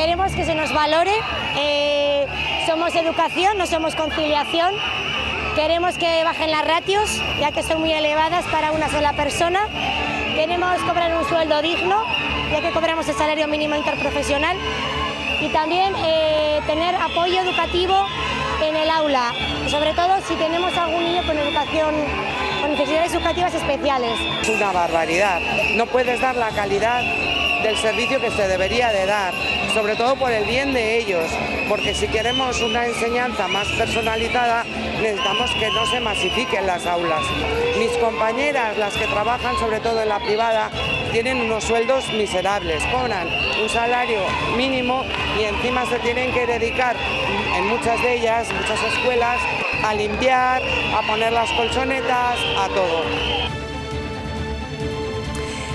Queremos que se nos valore, somos educación, no somos conciliación. Queremos que bajen las ratios, ya que son muy elevadas para una sola persona. Queremos cobrar un sueldo digno, ya que cobramos el salario mínimo interprofesional. Y también tener apoyo educativo en el aula, sobre todo si tenemos algún niño con necesidades educativas especiales. Es una barbaridad, no puedes dar la calidad del servicio que se debería de dar, sobre todo por el bien de ellos, porque si queremos una enseñanza más personalizada necesitamos que no se masifiquen las aulas. Mis compañeras, las que trabajan sobre todo en la privada, tienen unos sueldos miserables, cobran un salario mínimo y encima se tienen que dedicar, en muchas de ellas, muchas escuelas, a limpiar, a poner las colchonetas, a todo.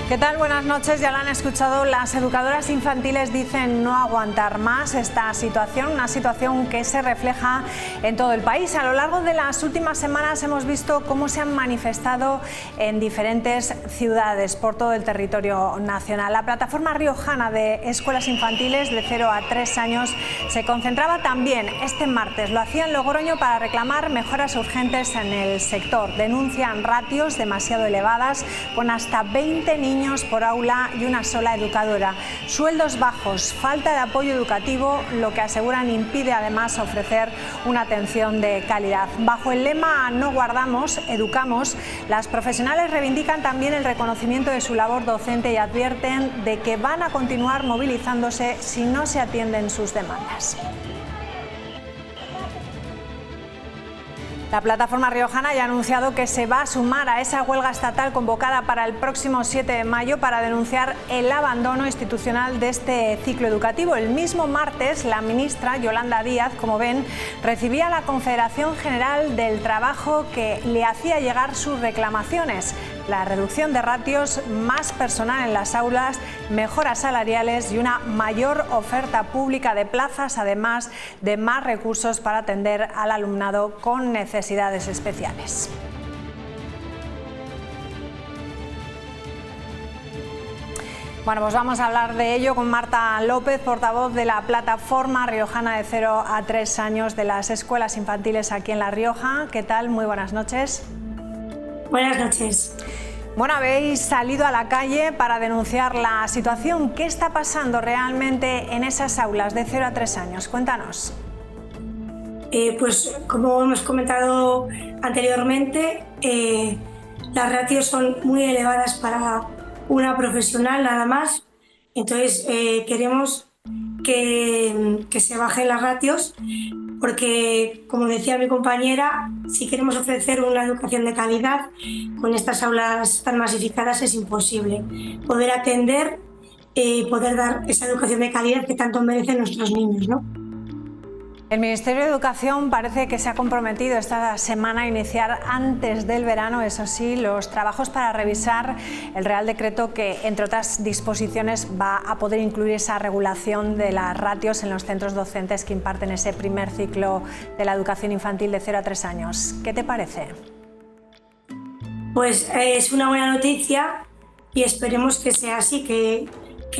¿Qué tal? Buenas noches. Ya lo han escuchado, las educadoras infantiles dicen no aguantar más esta situación, una situación que se refleja en todo el país. A lo largo de las últimas semanas hemos visto cómo se han manifestado en diferentes ciudades por todo el territorio nacional. La plataforma riojana de escuelas infantiles de 0 a 3 años se concentraba también este martes. Lo hacía en Logroño para reclamar mejoras urgentes en el sector. Denuncian ratios demasiado elevadas con hasta 20 niños por aula y una sola educadora. Sueldos bajos, falta de apoyo educativo, lo que aseguran impide además ofrecer una atención de calidad. Bajo el lema "No guardamos, educamos", las profesionales reivindican también el reconocimiento de su labor docente y advierten de que van a continuar movilizándose si no se atienden sus demandas. La plataforma riojana ya ha anunciado que se va a sumar a esa huelga estatal convocada para el próximo 7 de mayo para denunciar el abandono institucional de este ciclo educativo. El mismo martes, la ministra Yolanda Díaz, como ven, recibía a la Confederación General del Trabajo, que le hacía llegar sus reclamaciones: la reducción de ratios, más personal en las aulas, mejoras salariales y una mayor oferta pública de plazas, además de más recursos para atender al alumnado con necesidades especiales. Bueno, pues vamos a hablar de ello con Marta López, portavoz de la plataforma riojana de 0 a 3 años de las escuelas infantiles aquí en La Rioja. ¿Qué tal? Muy buenas noches. Buenas noches. Bueno, habéis salido a la calle para denunciar la situación. ¿Qué está pasando realmente en esas aulas de 0 a 3 años? Cuéntanos. Pues como hemos comentado anteriormente, las ratios son muy elevadas para una profesional nada más. Entonces queremos que se bajen las ratios, porque, como decía mi compañera, si queremos ofrecer una educación de calidad con estas aulas tan masificadas es imposible poder atender y poder dar esa educación de calidad que tanto merecen nuestros niños, ¿no? El Ministerio de Educación parece que se ha comprometido esta semana a iniciar antes del verano, eso sí, los trabajos para revisar el Real Decreto que, entre otras disposiciones, va a poder incluir esa regulación de las ratios en los centros docentes que imparten ese primer ciclo de la educación infantil de 0 a 3 años. ¿Qué te parece? Pues es una buena noticia y esperemos que sea así, que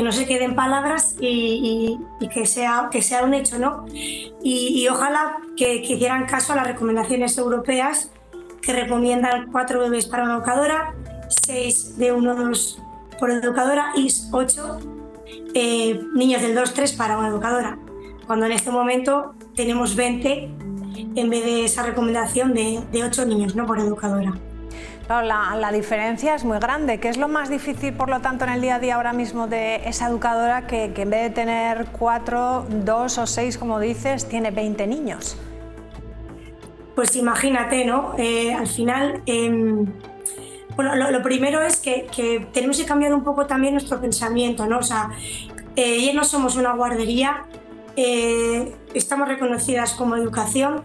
no se queden palabras y que sea un hecho, ¿no? Y ojalá que hicieran caso a las recomendaciones europeas que recomiendan 4 bebés para una educadora, 6 de 1-2 por educadora y 8 niños del 2-3 para una educadora, cuando en este momento tenemos 20 en vez de esa recomendación de 8 niños, ¿no?, por educadora. Claro, la diferencia es muy grande. ¿Qué es lo más difícil, por lo tanto, en el día a día ahora mismo de esa educadora que en vez de tener 4, 2 o 6, como dices, tiene 20 niños? Pues imagínate, ¿no? Al final, bueno, lo primero es que tenemos que cambiar un poco también nuestro pensamiento, ¿no? O sea, ya no somos una guardería, estamos reconocidas como educación,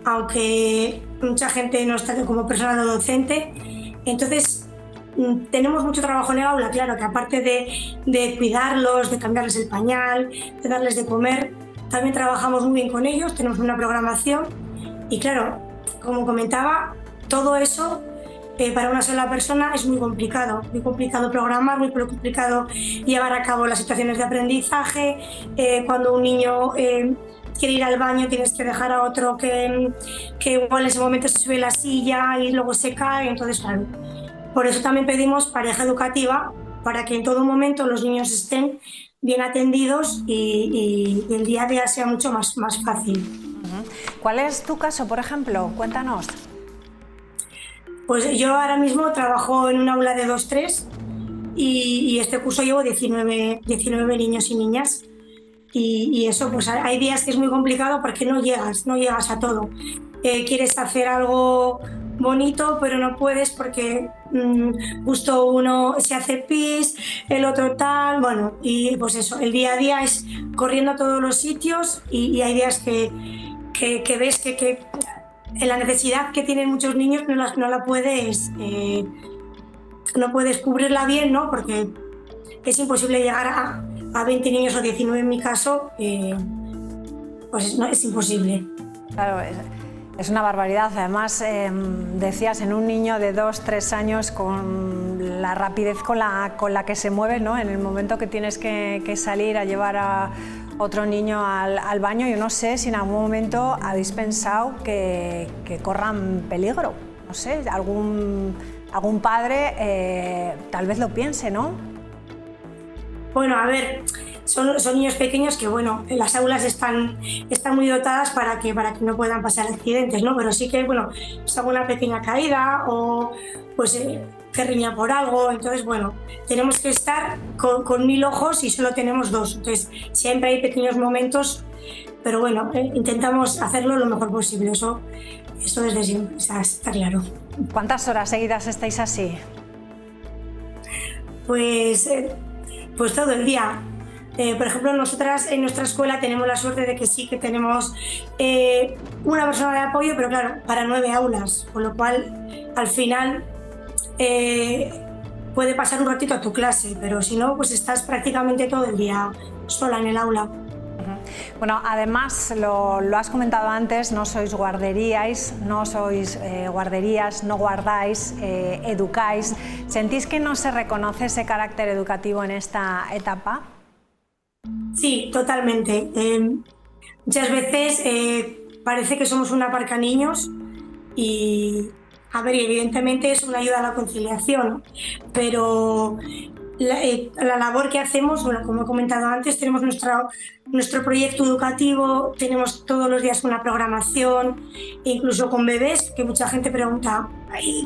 aunque mucha gente no está como personal docente. Entonces tenemos mucho trabajo en el aula, claro, que aparte de cuidarlos, de cambiarles el pañal, de darles de comer, también trabajamos muy bien con ellos, tenemos una programación y claro, como comentaba, todo eso para una sola persona es muy complicado programar, muy complicado llevar a cabo las situaciones de aprendizaje. Cuando un niño quiere ir al baño tienes que dejar a otro que igual en ese momento se sube la silla y luego se cae, entonces claro. Por eso también pedimos pareja educativa, para que en todo momento los niños estén bien atendidos y el día a día sea mucho más fácil. ¿Cuál es tu caso, por ejemplo? Cuéntanos. Pues yo ahora mismo trabajo en un aula de 2-3 y este curso llevo 19 niños y niñas. Y eso, pues hay días que es muy complicado porque no llegas a todo. Quieres hacer algo bonito, pero no puedes porque justo uno se hace pis, el otro tal, bueno, y pues eso, el día a día es corriendo a todos los sitios y hay días que ves que la necesidad que tienen muchos niños no puedes cubrirla bien, ¿no? Porque es imposible llegar a 20 niños o 19 en mi caso, pues no, es imposible. Claro, es una barbaridad. Además, decías, en un niño de 2-3 años, con la rapidez con la que se mueve, ¿no? En el momento que tienes que salir a llevar a otro niño al baño, yo no sé si en algún momento habéis pensado que corran peligro. No sé, algún padre tal vez lo piense, ¿no? Bueno, a ver, son niños pequeños que, bueno, las aulas están muy dotadas para que no puedan pasar accidentes, ¿no? Pero sí que, bueno, pues alguna pequeña caída o pues que riña por algo. Entonces, bueno, tenemos que estar con 1000 ojos y solo tenemos 2. Entonces, siempre hay pequeños momentos, pero bueno, intentamos hacerlo lo mejor posible. Eso desde siempre, está claro. ¿Cuántas horas seguidas estáis así? Pues todo el día. Por ejemplo, nosotras en nuestra escuela tenemos la suerte de que sí que tenemos una persona de apoyo, pero claro, para 9 aulas, con lo cual al final puede pasar un ratito a tu clase, pero si no, pues estás prácticamente todo el día sola en el aula. Bueno, además, lo has comentado antes, no sois guarderías, no guardáis, educáis. ¿Sentís que no se reconoce ese carácter educativo en esta etapa? Sí, totalmente. Muchas veces parece que somos una parca niños y, a ver, evidentemente es una ayuda a la conciliación, pero la labor que hacemos, bueno, como he comentado antes, tenemos nuestro proyecto educativo, tenemos todos los días una programación, incluso con bebés, que mucha gente pregunta,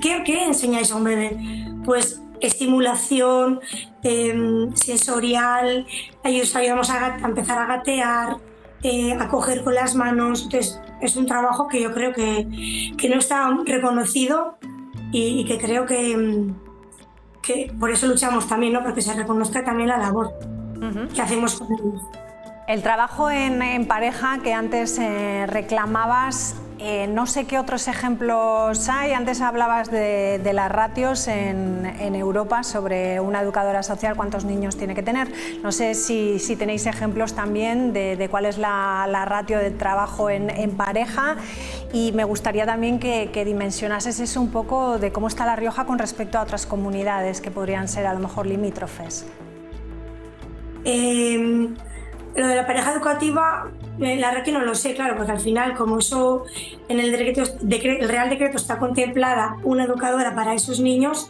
¿qué enseñáis a un bebé? Pues estimulación sensorial, ayudamos a empezar a gatear, a coger con las manos. Entonces, es un trabajo que yo creo que no está reconocido y que creo que por eso luchamos también, ¿no? Porque se reconozca también la labor que hacemos con ellos. El trabajo en pareja que antes reclamabas, no sé qué otros ejemplos hay. Antes hablabas de las ratios en Europa sobre una educadora social, cuántos niños tiene que tener. No sé si tenéis ejemplos también de cuál es la ratio del trabajo en pareja, y me gustaría también que dimensionases eso un poco de cómo está La Rioja con respecto a otras comunidades que podrían ser a lo mejor limítrofes. Lo de la pareja educativa, la verdad que no lo sé, claro, porque al final, como eso en el Real Decreto está contemplada una educadora para esos niños,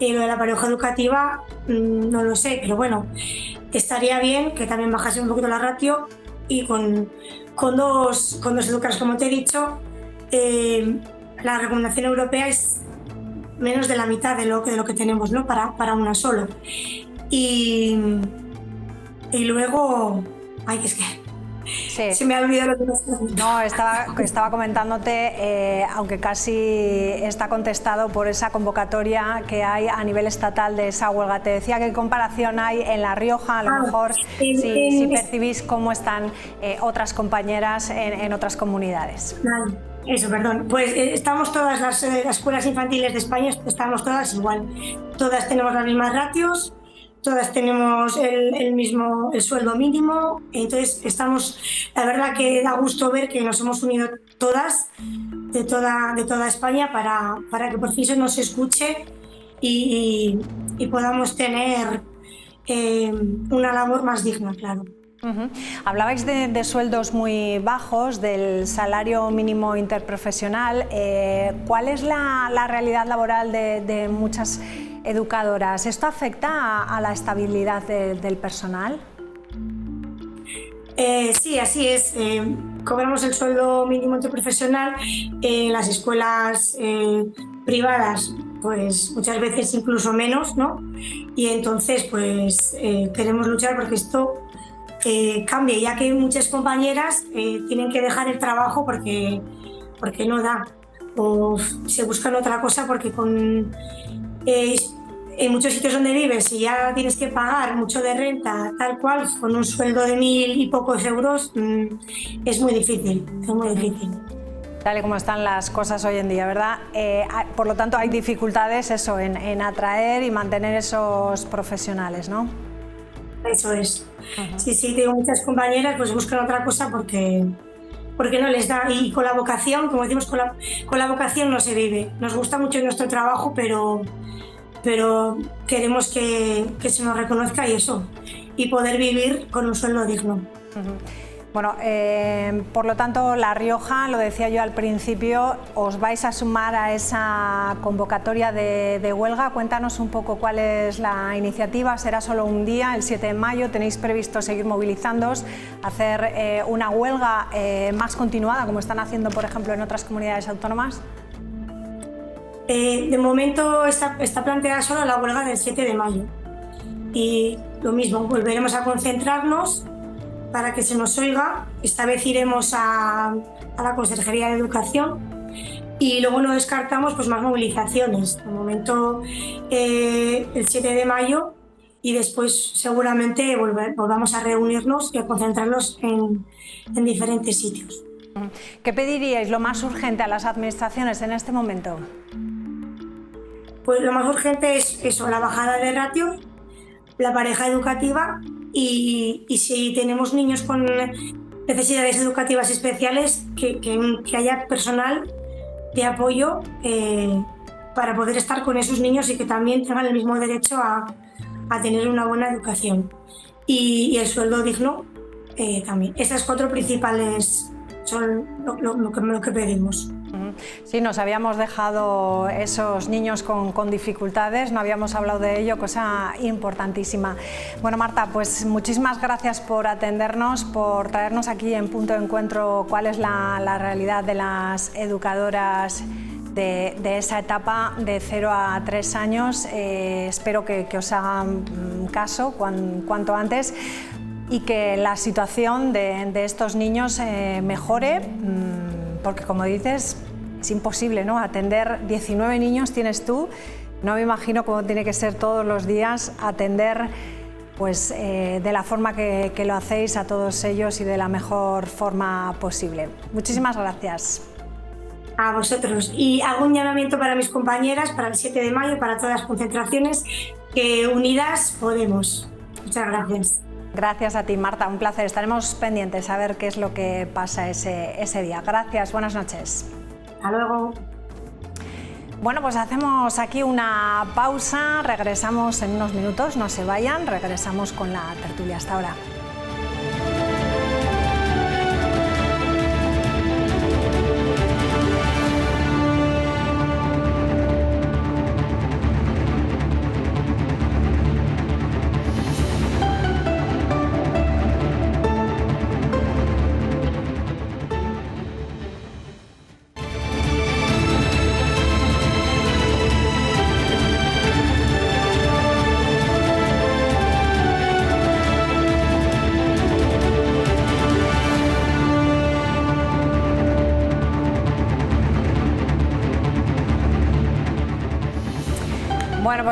lo de la pareja educativa no lo sé, pero bueno, estaría bien que también bajase un poquito la ratio y con dos educadores, como te he dicho, la recomendación europea es menos de la mitad de lo que tenemos, ¿no? para una sola. Y luego, es que sí. Se me ha olvidado lo que me estás diciendo. No, estaba comentándote, aunque casi está contestado por esa convocatoria que hay a nivel estatal de esa huelga. Te decía qué comparación hay en La Rioja, a lo mejor si percibís cómo están otras compañeras en otras comunidades. Eso, perdón. Pues estamos todas las escuelas infantiles de España, estamos todas igual. Todas tenemos las mismas ratios. todas tenemos el sueldo mínimo, entonces la verdad que da gusto ver que nos hemos unido todas, de toda España, para que por fin se nos escuche y podamos tener una labor más digna, claro. Hablabais de sueldos muy bajos, del salario mínimo interprofesional. ¿Cuál es la realidad laboral de muchas educadoras? ¿Esto afecta a la estabilidad del personal? Sí, así es. Cobramos el sueldo mínimo interprofesional en las escuelas privadas, pues muchas veces incluso menos, ¿no? Y entonces pues queremos luchar porque esto cambie, ya que muchas compañeras tienen que dejar el trabajo porque no da, o se buscan otra cosa porque en muchos sitios donde vives, si ya tienes que pagar mucho de renta, tal cual, con un sueldo de 1.000 y pocos euros, es muy difícil, Tal y como están las cosas hoy en día, ¿verdad? Por lo tanto, hay dificultades en atraer y mantener esos profesionales, ¿no? Eso es. Sí, tengo muchas compañeras, pues buscan otra cosa porque no les da. Y con la vocación, como decimos, con la vocación no se vive. Nos gusta mucho nuestro trabajo, pero queremos que se nos reconozca y poder vivir con un sueldo digno. Bueno, por lo tanto, La Rioja, lo decía yo al principio, os vais a sumar a esa convocatoria de huelga. Cuéntanos un poco cuál es la iniciativa. Será solo un día, el 7 de mayo. ¿Tenéis previsto seguir movilizándoos, hacer una huelga más continuada, como están haciendo, por ejemplo, en otras comunidades autónomas? De momento está planteada solo la huelga del 7 de mayo. Y lo mismo, volveremos a concentrarnos para que se nos oiga. Esta vez iremos a la Consejería de Educación y luego no descartamos pues más movilizaciones. De momento el 7 de mayo y después seguramente volvamos a reunirnos y a concentrarnos en diferentes sitios. ¿Qué pediríais lo más urgente a las administraciones en este momento? Pues lo más urgente es eso, la bajada de ratios, la pareja educativa y si tenemos niños con necesidades educativas especiales, que haya personal de apoyo para poder estar con esos niños y que también tengan el mismo derecho a tener una buena educación. Y el sueldo digno también. Estas 4 principales son lo que pedimos. Sí, nos habíamos dejado esos niños con dificultades, no habíamos hablado de ello, cosa importantísima. Bueno, Marta, pues muchísimas gracias por atendernos, por traernos aquí en Punto de Encuentro cuál es la realidad de las educadoras de esa etapa de 0 a 3 años. Espero que os hagan caso cuanto antes y que la situación de estos niños mejore, porque como dices, es imposible, ¿no? Atender 19 niños tienes tú, no me imagino cómo tiene que ser todos los días atender pues, de la forma que lo hacéis a todos ellos y de la mejor forma posible. Muchísimas gracias. A vosotros. Y hago un llamamiento para mis compañeras para el 7 de mayo, para todas las concentraciones, que unidas podemos. Muchas gracias. Gracias a ti, Marta, un placer. Estaremos pendientes a ver qué es lo que pasa ese día. Gracias, buenas noches. Hasta luego. Bueno, pues hacemos aquí una pausa, regresamos en unos minutos, no se vayan, regresamos con la tertulia. Hasta ahora.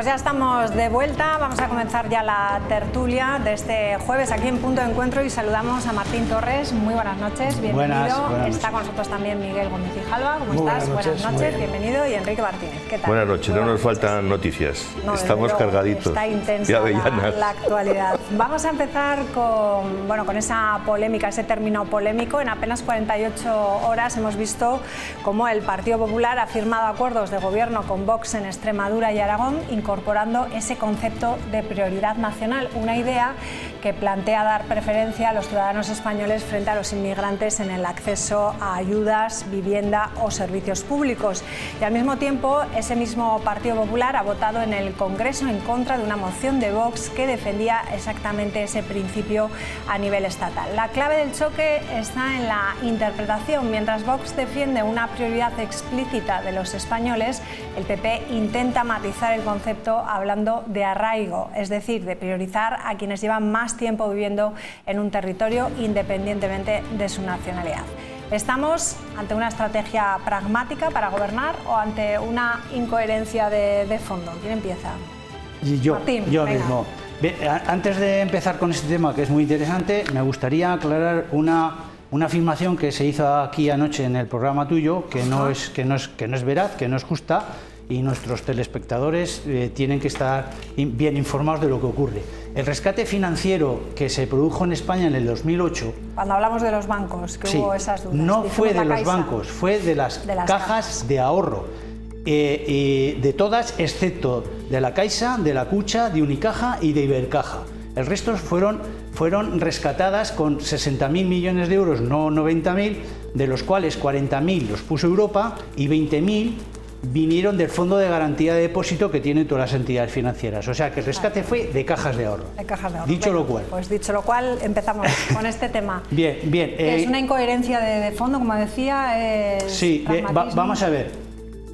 pues ya estamos de vuelta. Vamos a comenzar ya la tertulia de este jueves aquí en Punto de Encuentro y saludamos a Martín Torres. Muy buenas noches, bienvenido. Buenas Está con nosotros también Miguel Gómez y Jalva. ¿Cómo estás? Buenas noches, bienvenido. Y Enrique Martínez, ¿qué tal? Buenas noches, no nos faltan noticias. No, estamos cargaditos. Está intensa la actualidad. Vamos a empezar con esa polémica, ese término polémico. En apenas 48 horas hemos visto cómo el Partido Popular ha firmado acuerdos de gobierno con Vox en Extremadura y Aragón, incorporando ese concepto de prioridad nacional, una idea que plantea dar preferencia a los ciudadanos españoles frente a los inmigrantes en el acceso a ayudas, vivienda o servicios públicos. Y al mismo tiempo, ese mismo Partido Popular ha votado en el Congreso en contra de una moción de Vox que defendía exactamente ese principio a nivel estatal. La clave del choque está en la interpretación. Mientras Vox defiende una prioridad explícita de los españoles, el PP intenta matizar el concepto hablando de arraigo, es decir, de priorizar a quienes llevan más tiempo viviendo en un territorio independientemente de su nacionalidad. ¿Estamos ante una estrategia pragmática para gobernar o ante una incoherencia de fondo? ¿Quién empieza? Martín, yo mismo. Bien, antes de empezar con este tema, que es muy interesante, me gustaría aclarar una afirmación que se hizo aquí anoche en el programa tuyo, que no es veraz, que no es justa, y nuestros telespectadores tienen que estar bien informados de lo que ocurre. El rescate financiero que se produjo en España en el 2008... Cuando hablamos de los bancos, que hubo esas dudas. No fue de los bancos, fue de las cajas de ahorro. De todas, excepto de la Caixa, de la Cucha, de Unicaja y de Ibercaja. El resto fueron rescatadas con 60.000 millones de euros, no 90.000, de los cuales 40.000 los puso Europa y 20.000 vinieron del Fondo de Garantía de Depósito que tienen todas las entidades financieras. O sea que el rescate fue de cajas de ahorro. De cajas de ahorro. Dicho lo cual. Pues dicho lo cual, empezamos con este tema. Bien. Es una incoherencia de fondo, como decía. Sí, vamos a ver.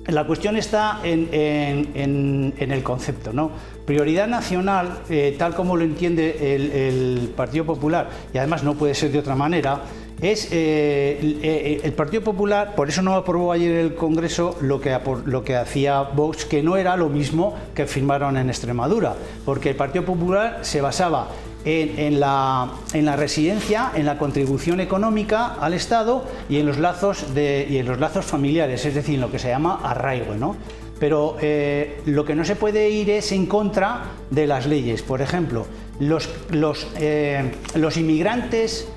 La cuestión está en el concepto, ¿no? Prioridad nacional, tal como lo entiende el Partido Popular, y además no puede ser de otra manera, es el Partido Popular, por eso no aprobó ayer el Congreso lo que hacía Vox, que no era lo mismo que firmaron en Extremadura, porque el Partido Popular se basaba en la residencia, en la contribución económica al Estado y en los lazos familiares, es decir, en lo que se llama arraigo, ¿no? Pero lo que no se puede ir es en contra de las leyes. Por ejemplo, los inmigrantes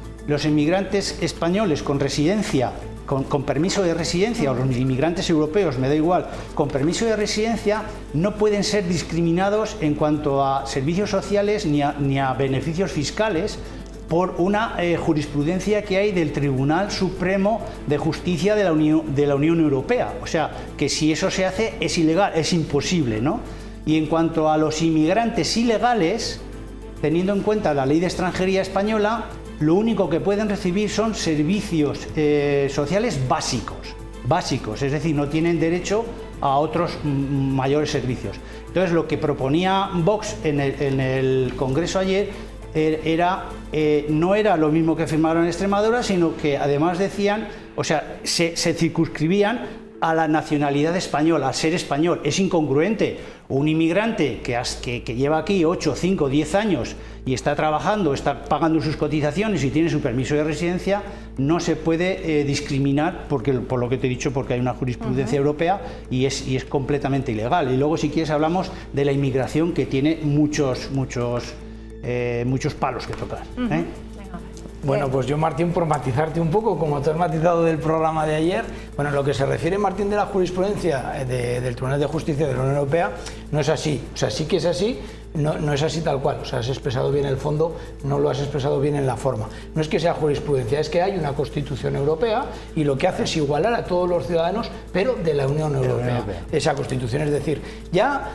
españoles con residencia, con permiso de residencia, o los inmigrantes europeos, me da igual, con permiso de residencia, no pueden ser discriminados en cuanto a servicios sociales ni a beneficios fiscales por una jurisprudencia que hay del Tribunal Supremo de Justicia de la Unión Europea. O sea, que si eso se hace es ilegal, es imposible, ¿no? Y en cuanto a los inmigrantes ilegales, teniendo en cuenta la Ley de Extranjería española, lo único que pueden recibir son servicios sociales básicos, es decir, no tienen derecho a otros mayores servicios. Entonces, lo que proponía Vox en el Congreso ayer no era lo mismo que firmaron en Extremadura, sino que además decían, o sea, se circunscribían a la nacionalidad española, a ser español. Es incongruente. Un inmigrante que lleva aquí 8, 5, 10 años y está trabajando, está pagando sus cotizaciones y tiene su permiso de residencia, no se puede discriminar por lo que te he dicho, porque hay una jurisprudencia europea y es completamente ilegal. Y luego, si quieres, hablamos de la inmigración, que tiene muchos palos que tocar. Bueno, pues yo, Martín, por matizarte un poco, como tú has matizado del programa de ayer, bueno, lo que se refiere, Martín, de la jurisprudencia del Tribunal de Justicia de la Unión Europea, no es así. O sea, sí que es así, no es así tal cual. O sea, has expresado bien el fondo, no lo has expresado bien en la forma. No es que sea jurisprudencia, es que hay una Constitución Europea y lo que hace es igualar a todos los ciudadanos, pero de la Unión Europea. Esa Constitución, es decir, ya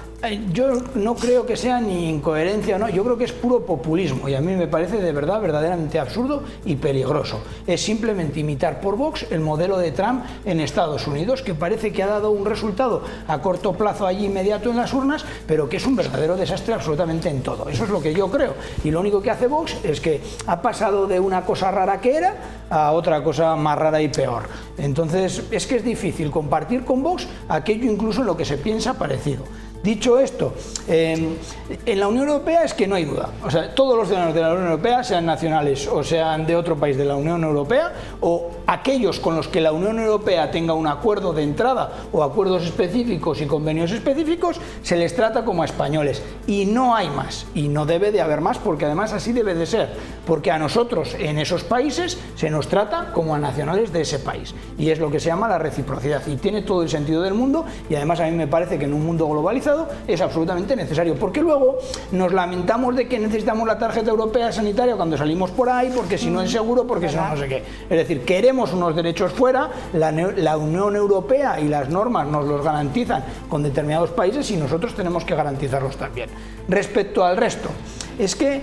yo no creo que sea ni incoherencia, no, yo creo que es puro populismo y a mí me parece de verdad verdaderamente absurdo y peligroso. Es simplemente imitar por Vox el modelo de Trump en Estados Unidos, que parece que ha dado un resultado a corto plazo allí inmediato en las urnas, pero que es un verdadero desastre absolutamente en todo. Eso es lo que yo creo. Y lo único que hace Vox es que ha pasado de una cosa rara que era a otra cosa más rara y peor. Entonces, es que es difícil compartir con Vox aquello incluso en lo que se piensa parecido. dicho esto, en la Unión Europea es que no hay duda. O sea, todos los ciudadanos de la Unión Europea, sean nacionales o sean de otro país de la Unión Europea, o aquellos con los que la Unión Europea tenga un acuerdo de entrada o acuerdos específicos y convenios específicos, se les trata como a españoles. Y no hay más. Y no debe de haber más, porque además así debe de ser. Porque a nosotros en esos países se nos trata como a nacionales de ese país. Y es lo que se llama la reciprocidad. Y tiene todo el sentido del mundo, y además a mí me parece que en un mundo globalizado es absolutamente necesario. Porque luego nos lamentamos de que necesitamos la tarjeta europea sanitaria cuando salimos por ahí, porque si no es seguro, porque si no, no sé qué. Es decir, queremos unos derechos fuera, la Unión Europea y las normas nos los garantizan con determinados países y nosotros tenemos que garantizarlos también. Respecto al resto, es que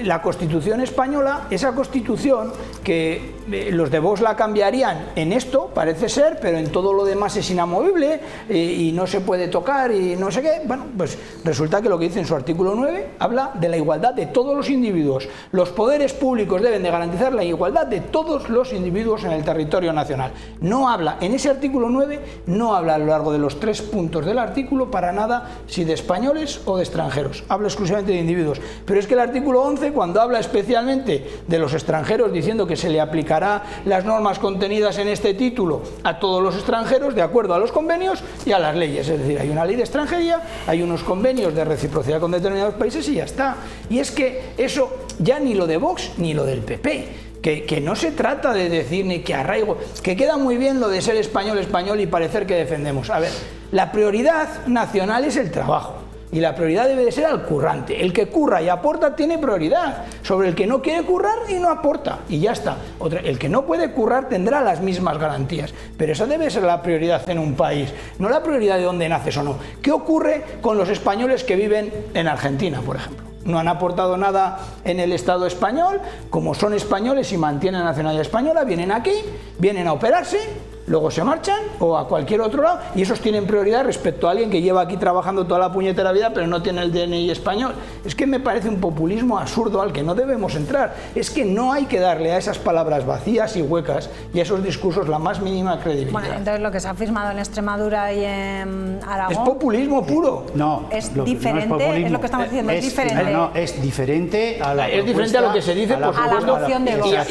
la Constitución española, esa Constitución que los de Vox la cambiarían en esto, parece ser, pero en todo lo demás es inamovible y no se puede tocar y no sé qué, bueno, pues resulta que lo que dice en su artículo 9 habla de la igualdad de todos los individuos. Los poderes públicos deben de garantizar la igualdad de todos los individuos en el territorio nacional. No habla, en ese artículo 9, no habla a lo largo de los 3 puntos del artículo para nada si de españoles o de extranjeros, habla exclusivamente de individuos. Pero es que el artículo 11, cuando habla especialmente de los extranjeros, diciendo que se le aplicará las normas contenidas en este título a todos los extranjeros de acuerdo a los convenios y a las leyes, es decir, hay una ley de extranjería, hay unos convenios de reciprocidad con determinados países y ya está. Y es que eso ya ni lo de Vox ni lo del PP. Que no se trata de decir ni que arraigo, que queda muy bien lo de ser español y parecer que defendemos. A ver, la prioridad nacional es el trabajo. Y la prioridad debe de ser al currante. El que curra y aporta tiene prioridad sobre el que no quiere currar y no aporta. Y ya está. El que no puede currar tendrá las mismas garantías. Pero esa debe ser la prioridad en un país, no la prioridad de dónde naces o no. ¿Qué ocurre con los españoles que viven en Argentina, por ejemplo? No han aportado nada en el Estado español, como son españoles y mantienen la nacionalidad española, vienen aquí, vienen a operarse, luego se marchan o a cualquier otro lado y esos tienen prioridad respecto a alguien que lleva aquí trabajando toda la puñetera vida pero no tiene el DNI español. Es que me parece un populismo absurdo al que no debemos entrar. Es que no hay que darle a esas palabras vacías y huecas y a esos discursos la más mínima credibilidad. Bueno, entonces lo que se ha firmado en Extremadura y en Aragón... Es populismo puro. No, es diferente, no es lo que estamos diciendo, es diferente. No, es diferente a la es diferente a lo que se dice, por supuesto,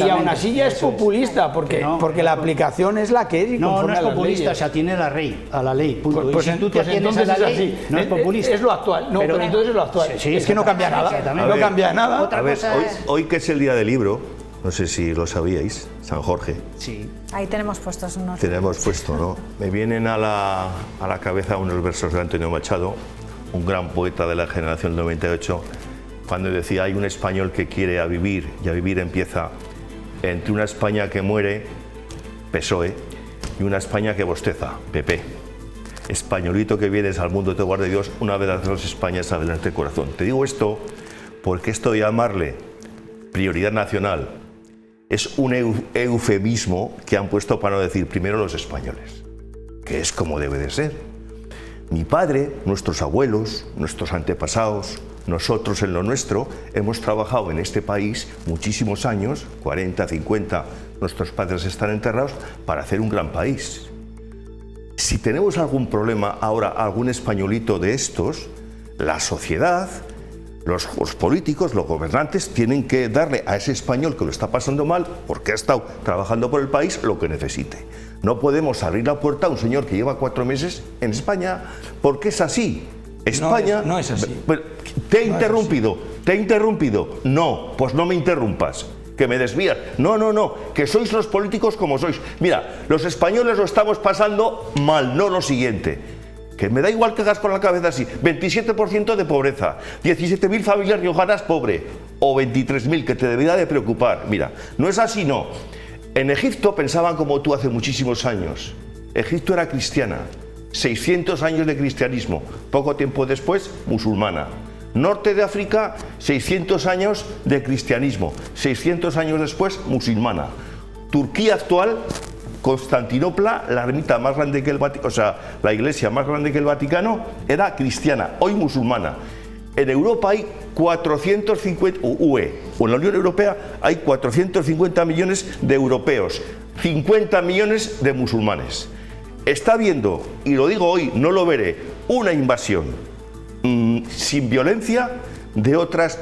y aún así ya es populista, porque la aplicación es la que es y no es leyes. populista, o sea, tiene a la ley, punto. Pues y si tú te atienes a la ley, no es populista. Es lo actual, no, pero entonces es lo actual. Sí, es que no cambia nada, no cambia nada. A ver, hoy que es el día del libro, no sé si lo sabíais, San Jorge. Sí. Ahí tenemos puestos unos... Tenemos puesto, ¿no? Me vienen a la cabeza unos versos de Antonio Machado, un gran poeta de la generación 98, cuando decía, hay un español que quiere a vivir, y a vivir empieza entre una España que muere, PSOE, y una España que bosteza, PP. Españolito que vienes al mundo te guarde Dios, una vez las dos Españas adelante corazón. Te digo esto porque esto de llamarle prioridad nacional es un eufemismo que han puesto para no decir primero los españoles, que es como debe de ser. Mi padre, nuestros abuelos, nuestros antepasados, nosotros en lo nuestro, hemos trabajado en este país muchísimos años, 40, 50, nuestros padres están enterrados, para hacer un gran país. Si tenemos algún problema ahora, algún españolito de estos, la sociedad, los políticos, los gobernantes, tienen que darle a ese español que lo está pasando mal, porque ha estado trabajando por el país, lo que necesite. No podemos abrir la puerta a un señor que lleva 4 meses en España, porque es así. España... No es así. Te he interrumpido. No, pues no me interrumpas, que me desvías. No, que sois los políticos como sois. Mira, los españoles lo estamos pasando mal, no lo siguiente. Que me da igual que hagas con la cabeza así. 27% de pobreza, 17.000 familias riojanas pobres, o 23.000, que te debería de preocupar. Mira, no es así, no. En Egipto pensaban como tú hace muchísimos años. Egipto era cristiana, 600 años de cristianismo, poco tiempo después musulmana. Norte de África, 600 años de cristianismo, 600 años después musulmana. Turquía actual, Constantinopla, la ermita más grande que el Vaticano, o sea, la iglesia más grande que el Vaticano, era cristiana, hoy musulmana. En Europa hay 450, o en la Unión Europea hay 450 millones de europeos, 50 millones de musulmanes. está habiendo, y lo digo hoy, no lo veré, una invasión sin violencia de otras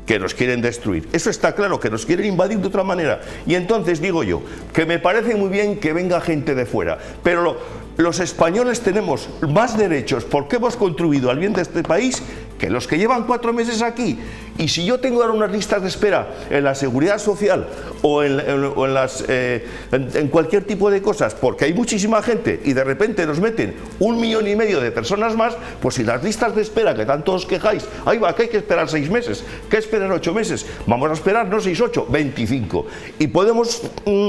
que nos quieren destruir. Eso está claro, que nos quieren invadir de otra manera. Y entonces digo yo, que me parece muy bien que venga gente de fuera, pero los españoles tenemos más derechos porque hemos contribuido al bien de este país que los que llevan 4 meses aquí. Y si yo tengo ahora unas listas de espera en la seguridad social o en cualquier tipo de cosas, porque hay muchísima gente y de repente nos meten 1,5 millones de personas más, pues si las listas de espera que tanto os quejáis, ahí va, que hay que esperar 6 meses, que esperar 8 meses, vamos a esperar no 6, 8, 25. Y podemos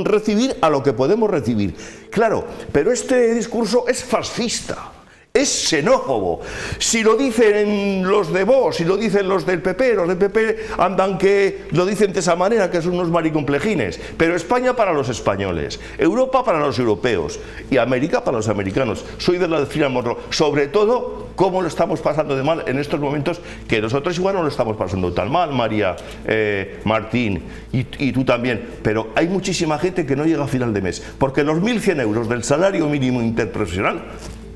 recibir a lo que podemos recibir. Claro, pero este discurso es fascista. Es xenófobo. Si lo dicen los de Vox, si lo dicen los del PP, los del PP andan que lo dicen de esa manera, que son unos maricomplejines. Pero España para los españoles, Europa para los europeos y América para los americanos. Soy de la doctrina Monroe. Sobre todo, cómo lo estamos pasando de mal en estos momentos, que nosotros igual no lo estamos pasando tan mal, María, Martín y tú también. Pero hay muchísima gente que no llega a final de mes, porque los 1.100 euros del salario mínimo interprofesional,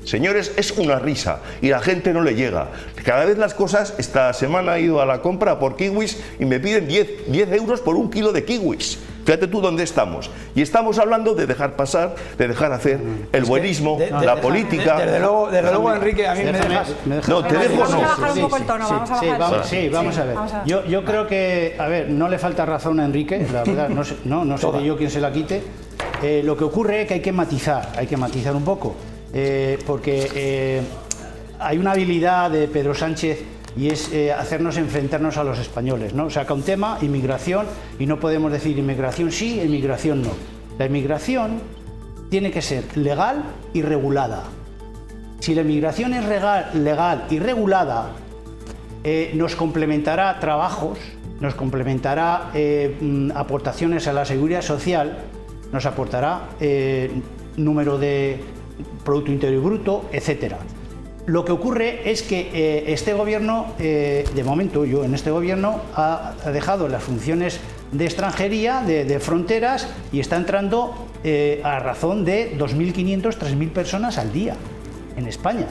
señores, es una risa y la gente no le llega. Cada vez las cosas, esta semana he ido a la compra por kiwis y me piden 10 euros por 1 kilo de kiwis. Fíjate tú dónde estamos. Y estamos hablando de dejar pasar, de dejar hacer el buenismo, la política. Desde luego, Enrique, a mí me dejas. No, te dejo Vamos no. a bajar un poco el tono, vamos a bajar el tono. Sí, vamos a ver. Yo creo que, a ver, no le falta razón a Enrique, la verdad, no sé yo quién se la quite. Lo que ocurre es que hay que matizar un poco. Porque hay una habilidad de Pedro Sánchez y es hacernos enfrentarnos a los españoles, ¿no? Saca un tema, inmigración, y no podemos decir inmigración sí, inmigración no. La inmigración tiene que ser legal y regulada. Si la inmigración es legal y regulada, nos complementará trabajos, nos complementará aportaciones a la seguridad social, nos aportará número de Producto Interior Bruto, etcétera. Lo que ocurre es que este gobierno, de momento yo en este gobierno, ha dejado las funciones de extranjería, de fronteras, y está entrando a razón de 2.500, 3.000 personas al día en España.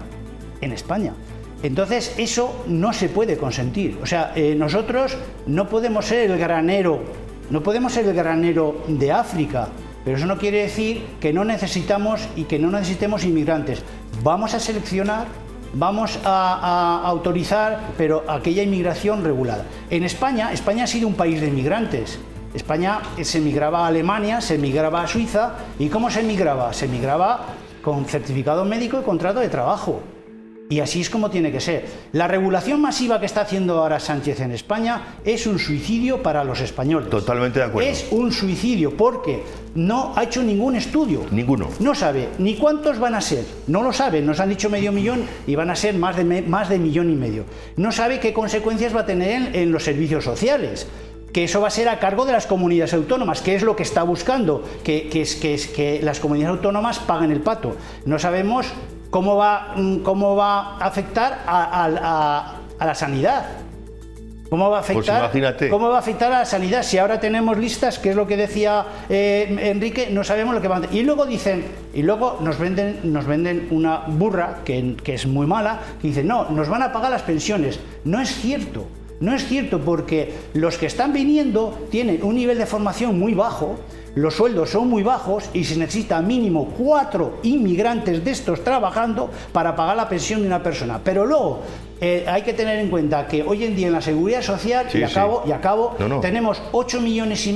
Entonces eso no se puede consentir. O sea, nosotros no podemos ser el granero de África. Pero eso no quiere decir que no necesitemos inmigrantes. Vamos a seleccionar, vamos a autorizar, pero aquella inmigración regulada. En España ha sido un país de inmigrantes. España se emigraba a Alemania, se emigraba a Suiza. ¿Y cómo se emigraba? Se emigraba con certificado médico y contrato de trabajo. Y así es como tiene que ser. La regulación masiva que está haciendo ahora Sánchez en España es un suicidio para los españoles. Totalmente de acuerdo. Es un suicidio porque no ha hecho ningún estudio. Ninguno. No sabe ni cuántos van a ser. No lo sabe. Nos han dicho 500.000 y van a ser más de 1,5 millones. No sabe qué consecuencias va a tener en los servicios sociales. Que eso va a ser a cargo de las comunidades autónomas, que es lo que está buscando, que las comunidades autónomas paguen el pato. No sabemos cómo va a afectar a la sanidad. ¿Cómo va a afectar? Pues ¿Cómo va a afectar a la sanidad? Si ahora tenemos listas, que es lo que decía Enrique, no sabemos lo que van a hacer. Y luego nos venden una burra que es muy mala, que dice, no, nos van a pagar las pensiones. No es cierto. No es cierto, porque los que están viniendo tienen un nivel de formación muy bajo, los sueldos son muy bajos y se necesita mínimo 4 inmigrantes de estos trabajando para pagar la pensión de una persona. Pero luego hay que tener en cuenta que hoy en día en la seguridad social, sí, tenemos 8,5 millones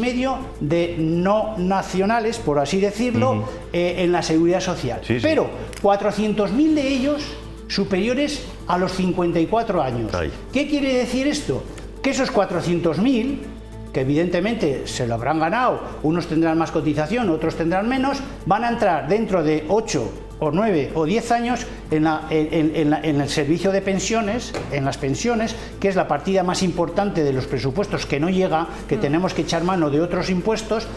de no nacionales, por así decirlo, en la seguridad social. Sí, pero 400.000 de ellos superiores a los 54 años. Ay. ¿Qué quiere decir esto? Que esos 400.000, que evidentemente se lo habrán ganado, unos tendrán más cotización, otros tendrán menos, van a entrar dentro de 8 o 9 o 10 años en el servicio de pensiones, en las pensiones, que es la partida más importante de los presupuestos, que no llega, que tenemos que echar mano de otros impuestos,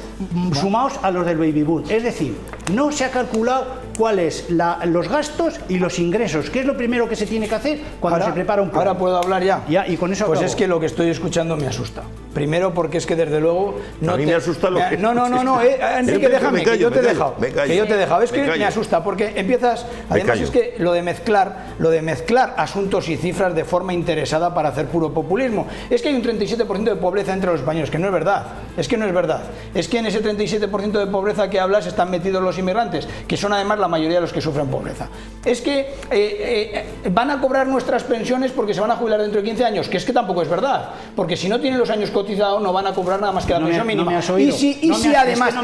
sumados a los del baby boom. Es decir, no se ha calculado cuáles los gastos y los ingresos, que es lo primero que se tiene que hacer cuando se prepara un plan. Ahora puedo hablar ya. Y con eso pues acabo. Es que lo que estoy escuchando me asusta. Primero porque es que desde luego... A mí me asusta lo que... No, Enrique, déjame, que yo te he dejado. Que yo te he dejado. Es que me asusta porque empiezas... Además es que lo de mezclar asuntos y cifras de forma interesada para hacer puro populismo. Es que hay un 37% de pobreza entre los españoles, que no es verdad. Es que no es verdad. Es que en ese 37% de pobreza que hablas están metidos los inmigrantes, que son además la mayoría de los que sufren pobreza. Es que van a cobrar nuestras pensiones porque se van a jubilar dentro de 15 años, que es que tampoco es verdad. Porque si no tienen los años cotizados no van a cobrar nada más que la pensión mínima. Y si además...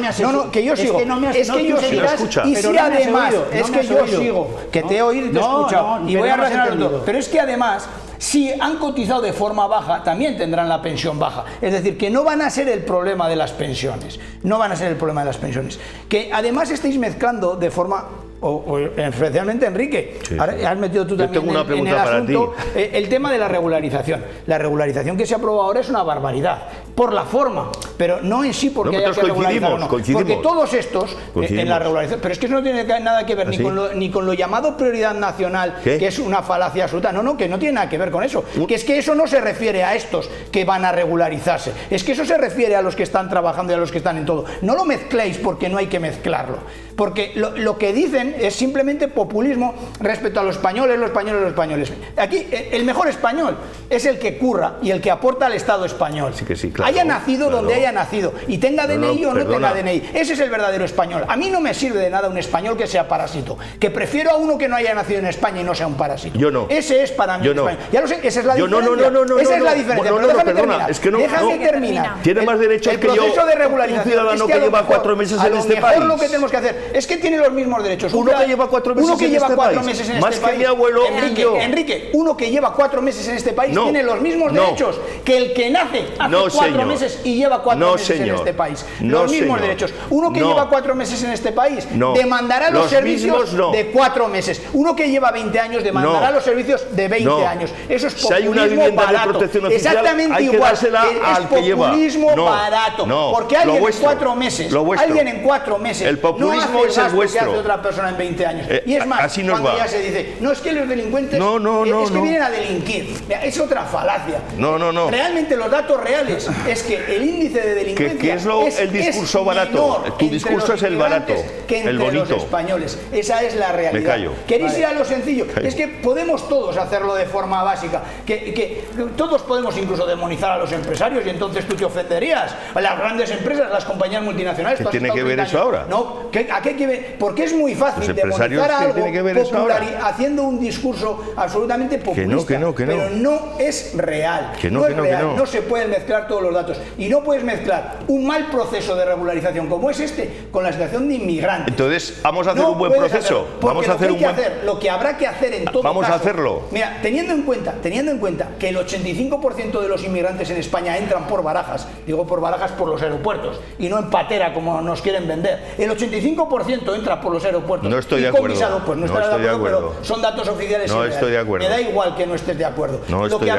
que yo sigo. Es que yo sigo. Y si además... Es que yo sigo. Que te he oído y te he escuchado. Y voy a relacionarlo todo. Pero es que además... Si han cotizado de forma baja, también tendrán la pensión baja. Es decir, que no van a ser el problema de las pensiones. No van a ser el problema de las pensiones. Que además estáis mezclando de forma... O especialmente Enrique, sí. Ahora has metido tú también en el asunto el tema de la regularización. La regularización que se ha aprobado ahora es una barbaridad, por la forma, pero no en sí porque haya que regularizar o no. Porque todos estos en la regularización, pero es que eso no tiene nada que ver ni con lo llamado prioridad nacional, que es una falacia absoluta, que no tiene nada que ver con eso, que es que eso no se refiere a estos que van a regularizarse, es que eso se refiere a los que están trabajando y a los que están en todo. No lo mezcléis porque no hay que mezclarlo, porque lo que dicen es simplemente populismo respecto a los españoles. Aquí el mejor español es el que curra y el que aporta al Estado español. Sí, claro, haya nacido donde haya nacido y tenga DNI o no tenga DNI. Ese es el verdadero español. A mí no me sirve de nada un español que sea parásito, que prefiero a uno que no haya nacido en España y no sea un parásito. Yo no. Ese es para mí español. Ya lo sé, esa es la diferencia. Esa es la diferencia. Déjame terminar. Tiene más derechos que yo. El proceso de regularización. Un ciudadano que lleva 4 meses en este país. Lo que tenemos que hacer es que tiene los mismos derechos. Uno que lleva 4 meses en este país. Más que mi abuelo. Enrique, uno que lleva 4 meses en este país tiene los mismos derechos que el que nace hace 4 meses y lleva 4 meses en este país. Los mismos derechos. Uno que lleva 4 meses en este país demandará los servicios de 4 meses. Uno que lleva 20 años demandará los servicios de 20 años. Eso es populismo barato. Si hay una vivienda de protección oficial, exactamente hay que igual. dársela al que lleva. Populismo barato. Porque alguien en 4 meses, el populismo es el vuestro. Que hace otra persona en 20 años. Y es más, así nos cuando va. ya se dice, no es que los delincuentes es que vienen a delinquir. Es otra falacia. No. Realmente los datos reales es que el índice de delincuencia ¿Qué es el discurso barato? Tu discurso es el barato, que entre el bonito. Los españoles. Esa es la realidad. Me callo. ¿Queréis ir a lo sencillo? Es que podemos todos hacerlo de forma básica. Que todos podemos incluso demonizar a los empresarios y entonces tú te ofenderías. Las grandes empresas, las compañías multinacionales. ¿Qué tiene que ver eso ahora? No, ¿a qué quiere ver? Porque es muy fácil demonizar a algo haciendo un discurso absolutamente populista. Pero no es real. No se pueden mezclar todos los datos. Y no puedes mezclar un mal proceso de regularización como es este con la situación de inmigrantes. Entonces, vamos a hacer un buen proceso. Lo que habrá que hacer en todo caso. Vamos a hacerlo. Mira, teniendo en cuenta que el 85% de los inmigrantes en España entran por Barajas, digo por Barajas por los aeropuertos, y no en patera como nos quieren vender. El 85% entra por los aeropuertos. No estoy de acuerdo. Pues no estarás de acuerdo, pero son datos oficiales. No estoy de acuerdo. Me da igual que no estés de acuerdo. Lo que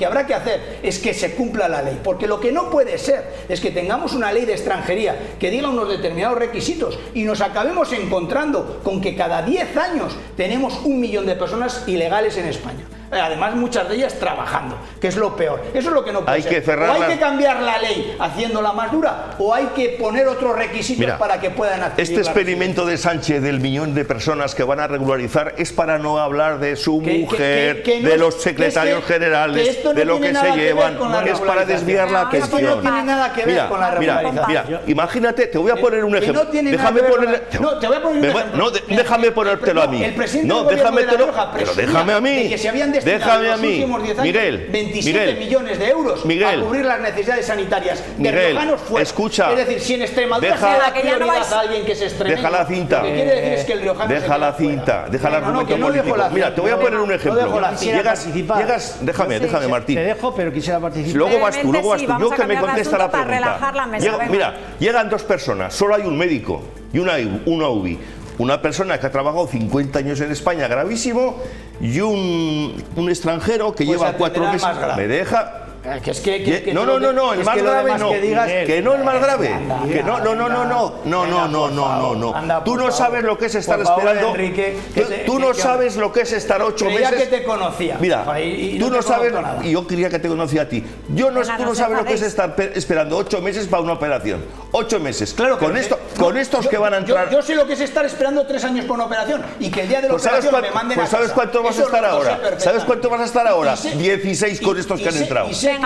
habrá que hacer es que se cumpla la ley, porque lo que no puede ser es que tengamos una ley de extranjería que diga unos determinados requisitos y nos acabemos encontrando con que cada 10 años tenemos 1 millón de personas ilegales en España. Además, muchas de ellas trabajando, que es lo peor. Eso es lo que no puede ser. O hay que cambiar la ley haciéndola más dura, o hay que poner otros requisitos para que puedan adquirir. Este experimento de Sánchez del millón de personas que van a regularizar es para no hablar de su mujer, de los secretarios generales, de lo que se llevan. Es para desviar la atención. Esto no tiene nada que ver con la regularización. Mira, imagínate, te voy a poner un ejemplo. Déjame ponértelo a mí. No, déjamelo, pero déjame a mí. Déjame a mí, Miguel, 27 millones de euros a cubrir las necesidades sanitarias de riojanos fuera. Escucha, es decir, si en Extremadura se da prioridad a alguien que se extreme, deja la cinta, lo que quiere decir es que el riojano deja la cinta, deja el argumento político. Mira, te voy a poner un ejemplo. Llegas, déjame, Martín. Te dejo, pero quisiera participar. Luego vas tú. Yo que me contesta la pregunta. Mira, llegan 2 personas, solo hay un médico y una UBI. Una persona que ha trabajado 50 años en España, gravísimo, y un extranjero que lleva 4 meses. Me deja. No, el más grave no. Que no el más grave. Que no. Tú no sabes lo que es estar esperando. Tú no sabes lo que es estar 8 meses. Creía que te conocía. Mira, tú no sabes, y yo creía que te conocía a ti. Tú no sabes lo que es estar esperando 8 meses para una operación. 8 meses. Claro, con estos que van a entrar. Yo sé lo que es estar esperando 3 años por una operación y que el día de la operación me manden a casa. ¿Sabes cuánto vas a estar ahora? ¿Sabes cuánto vas a estar ahora? 16 con estos que han entrado. 16.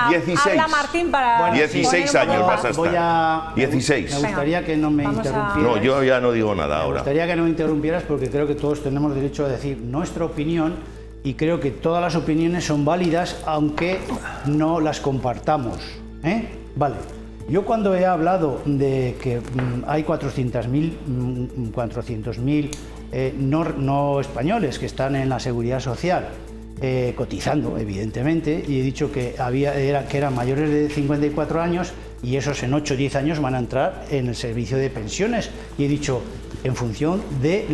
Habla Martín para 16 años vas a estar. 16. Me gustaría que no me interrumpieras. No, yo ya no digo nada ahora. Me gustaría que no me interrumpieras porque creo que todos tenemos derecho a decir nuestra opinión y creo que todas las opiniones son válidas aunque no las compartamos. Vale. Yo cuando he hablado de que hay 400.000 no españoles que están en la seguridad social cotizando, evidentemente, y he dicho que eran mayores de 54 años y esos en 8 o 10 años van a entrar en el servicio de pensiones. Y he dicho, en función de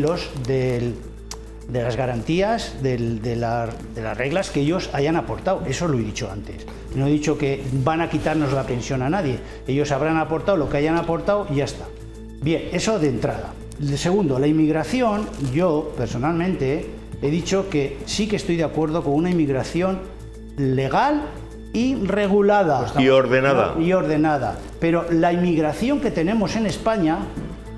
las garantías, de las reglas que ellos hayan aportado. Eso lo he dicho antes. No he dicho que van a quitarnos la pensión a nadie. Ellos habrán aportado lo que hayan aportado y ya está. Bien, eso de entrada. De segundo, la inmigración, yo personalmente he dicho que sí que estoy de acuerdo con una inmigración legal y regulada. Y ordenada. Y ordenada. Pero la inmigración que tenemos en España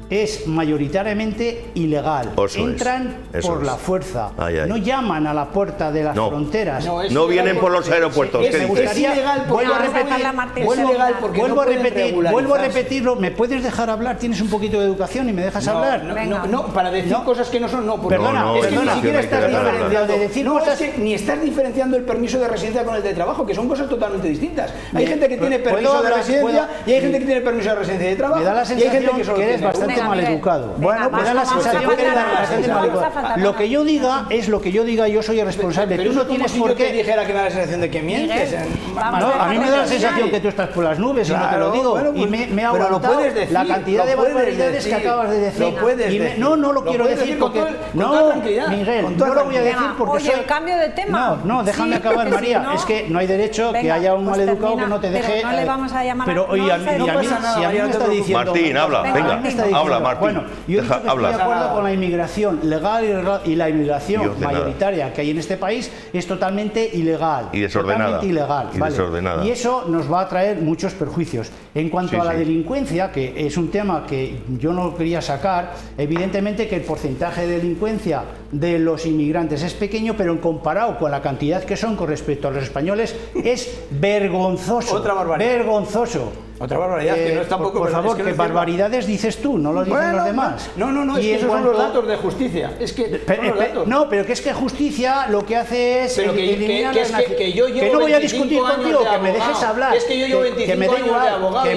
es mayoritariamente ilegal. Entran por la fuerza. No llaman a la puerta de las fronteras. No vienen por los aeropuertos. Es ilegal. Vuelvo a repetirlo. ¿Me puedes dejar hablar? ¿Tienes un poquito de educación y me dejas hablar? No, para decir cosas que no son. Perdona, es que ni siquiera estás diferenciando. Es que ni estás diferenciando el permiso de residencia con el de trabajo, que son cosas totalmente distintas. Hay gente que tiene permiso de residencia y hay gente que tiene permiso de residencia y de trabajo. Me da la sensación que eres bastante maleducado. Bueno, me da la sensación que eres bastante maleducado. Lo que yo diga es lo que yo diga, yo soy el responsable. Pero tú no tienes por qué. Yo te dijera que me da la sensación de que mientes. A mí me da la sensación que tú estás por las nubes y no te lo digo. Y me ha aguantado la cantidad de barbaridades que acabas de decir. No lo quiero decir porque. No, Miguel, no lo voy a decir porque soy. Oye, cambio de tema. No, déjame acabar, María. Es que no hay derecho que haya un maleducado que no te deje. Pero no le vamos a llamar. Pero oye, a mí me está diciendo. Martín, habla, venga, habla, Martín. Bueno, yo he dicho que estoy de acuerdo con la inmigración legal y la inmigración mayoritaria que hay en este país es totalmente ilegal. Y desordenada. Totalmente ilegal. Desordenada. Y eso nos va a traer muchos perjuicios. En cuanto a la delincuencia, que es un tema que yo no quería sacar, evidentemente que el porcentaje de delincuencia de los inmigrantes es pequeño, pero comparado con la cantidad que son con respecto a los españoles es vergonzoso. Otra barbaridad. Vergonzoso. Otra barbaridad, que no es tampoco... Por favor, que barbaridades dices tú, no lo dicen los demás. No, es que esos son los datos de justicia. Es que son los datos. No, pero que es que justicia lo que hace es eliminar las naciones. Que no voy a discutir contigo, que me dejes hablar. Es que yo llevo 25 años de abogado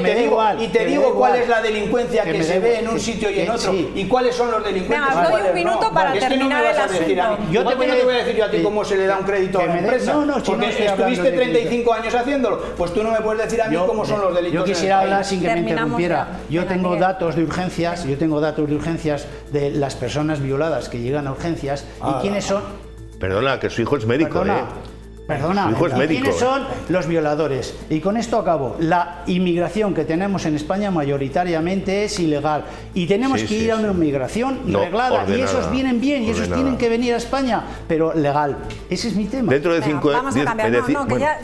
y te digo cuál es la delincuencia que se ve en un sitio y en otro y cuáles son los delincuentes. Venga, os doy un minuto para terminar el asunto. Yo te voy a decir yo a ti cómo se le da un crédito a una empresa. Porque estuviste 35 años haciéndolo, pues tú no me puedes decir a mí cómo son los delitos. Yo quisiera hablar sin que me interrumpiera. Yo tengo datos de urgencias, de las personas violadas que llegan a urgencias y quiénes son. Perdona, que su hijo es médico, Perdona, ¿quiénes son los violadores? Y con esto acabo. La inmigración que tenemos en España mayoritariamente es ilegal y tenemos que ir a una inmigración reglada ordenada, y esos vienen bien y esos tienen que venir a España, pero legal. Ese es mi tema. Dentro de 5 años... Vamos a cambiar,